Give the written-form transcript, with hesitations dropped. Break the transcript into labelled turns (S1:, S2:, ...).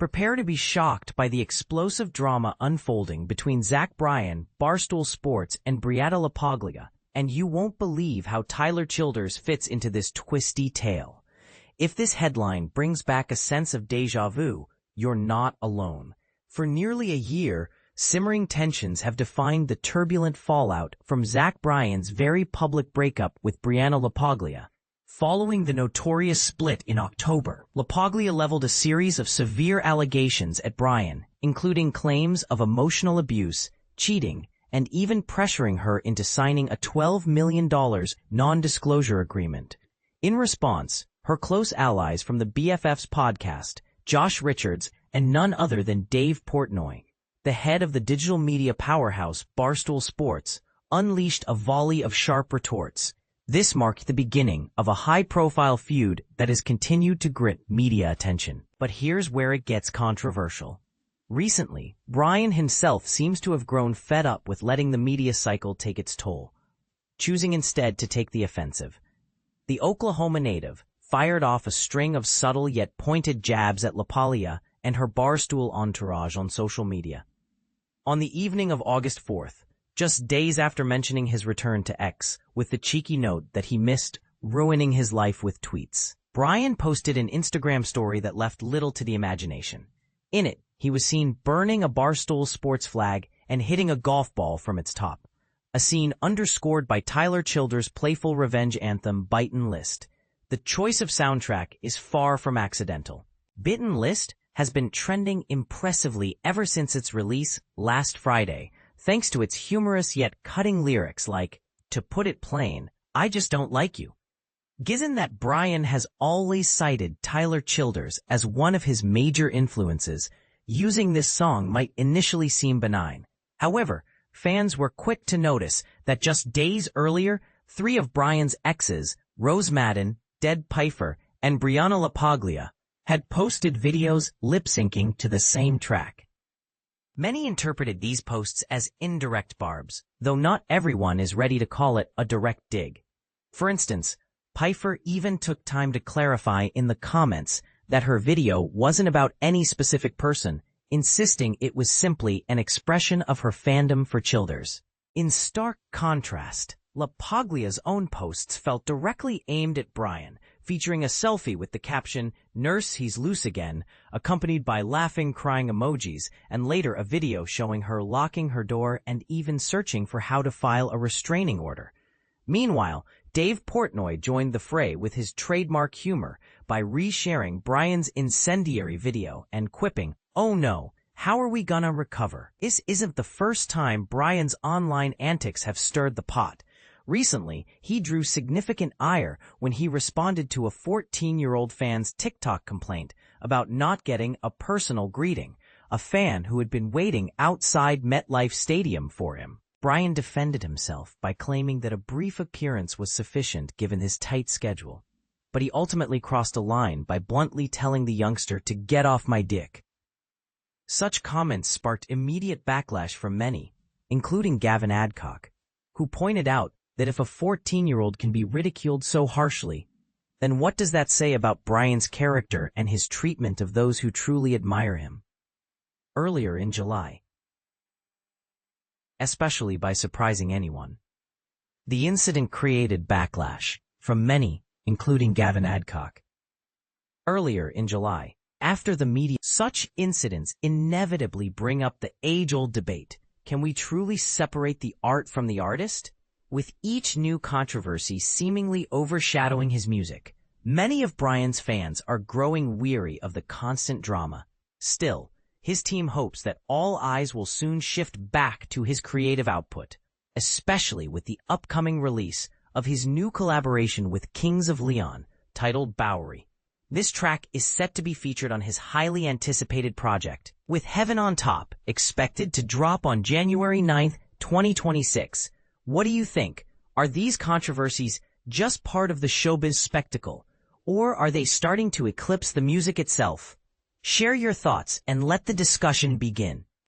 S1: Prepare to be shocked by the explosive drama unfolding between Bryan, Barstool Sports, and Brianna LaPaglia, and you won't believe how Tyler Childers fits into this twisty tale. If this headline brings back a sense of déjà vu, you're not alone. For nearly a year, simmering tensions have defined the turbulent fallout from Bryan's very public breakup with Brianna LaPaglia. Following the notorious split in October, LaPaglia leveled a series of severe allegations at Bryan, including claims of emotional abuse, cheating, and even pressuring her into signing a $12 million non-disclosure agreement. In response, her close allies from the BFFs podcast, Josh Richards, and none other than Dave Portnoy, the head of the digital media powerhouse Barstool Sports, unleashed a volley of sharp retorts. This marked the beginning of a high-profile feud that has continued to grip media attention. But here's where it gets controversial. Recently, Bryan himself seems to have grown fed up with letting the media cycle take its toll, choosing instead to take the offensive. The Oklahoma native fired off a string of subtle yet pointed jabs at LaPaglia and her Barstool entourage on social media. On the evening of August 4th, just days after mentioning his return to X with the cheeky note that he missed ruining his life with tweets, Bryan posted an Instagram story that left little to the imagination. In it, he was seen burning a Barstool Sports flag and hitting a golf ball from its top, a scene underscored by Tyler Childers' playful revenge anthem Bitten List. The choice of soundtrack is far from accidental. Bitten List has been trending impressively ever since its release last Friday, thanks to its humorous yet cutting lyrics like, "To put it plain, I just don't like you." Given that Bryan has always cited Tyler Childers as one of his major influences, using this song might initially seem benign. However, fans were quick to notice that just days earlier, three of Bryan's exes, Rose Madden, Dead Piper, and Brianna LaPaglia, had posted videos lip-syncing to the same track. Many interpreted these posts as indirect barbs, though not everyone is ready to call it a direct dig. For instance, Piper even took time to clarify in the comments that her video wasn't about any specific person, insisting it was simply an expression of her fandom for Childers. In stark contrast, LaPaglia's own posts felt directly aimed at Bryan, featuring a selfie with the caption, "Nurse, he's loose again," accompanied by laughing, crying emojis, and later a video showing her locking her door and even searching for how to file a restraining order. Meanwhile, Dave Portnoy joined the fray with his trademark humor by resharing Bryan's incendiary video and quipping, "Oh no, how are we gonna recover?" This isn't the first time Bryan's online antics have stirred the pot. Recently, he drew significant ire when he responded to a 14-year-old fan's TikTok complaint about not getting a personal greeting, a fan who had been waiting outside MetLife Stadium for him. Bryan defended himself by claiming that a brief appearance was sufficient given his tight schedule, but he ultimately crossed a line by bluntly telling the youngster to get off my dick. Such comments sparked immediate backlash from many, including Gavin Adcock, who pointed out that if a 14-year-old can be ridiculed so harshly, then what does that say about Bryan's character and his treatment of those who truly admire him? Earlier in July, especially by surprising anyone, the incident created backlash from many, including Gavin Adcock. Earlier in July, after the media, such incidents inevitably bring up the age-old debate, can we truly separate the art from the artist? With each new controversy seemingly overshadowing his music, many of Bryan's fans are growing weary of the constant drama. Still, his team hopes that all eyes will soon shift back to his creative output, especially with the upcoming release of his new collaboration with Kings of Leon, titled Bowery. This track is set to be featured on his highly anticipated project, with Heaven on Top expected to drop on January 9th, 2026. What do you think? Are these controversies just part of the showbiz spectacle, or are they starting to eclipse the music itself? Share your thoughts and let the discussion begin.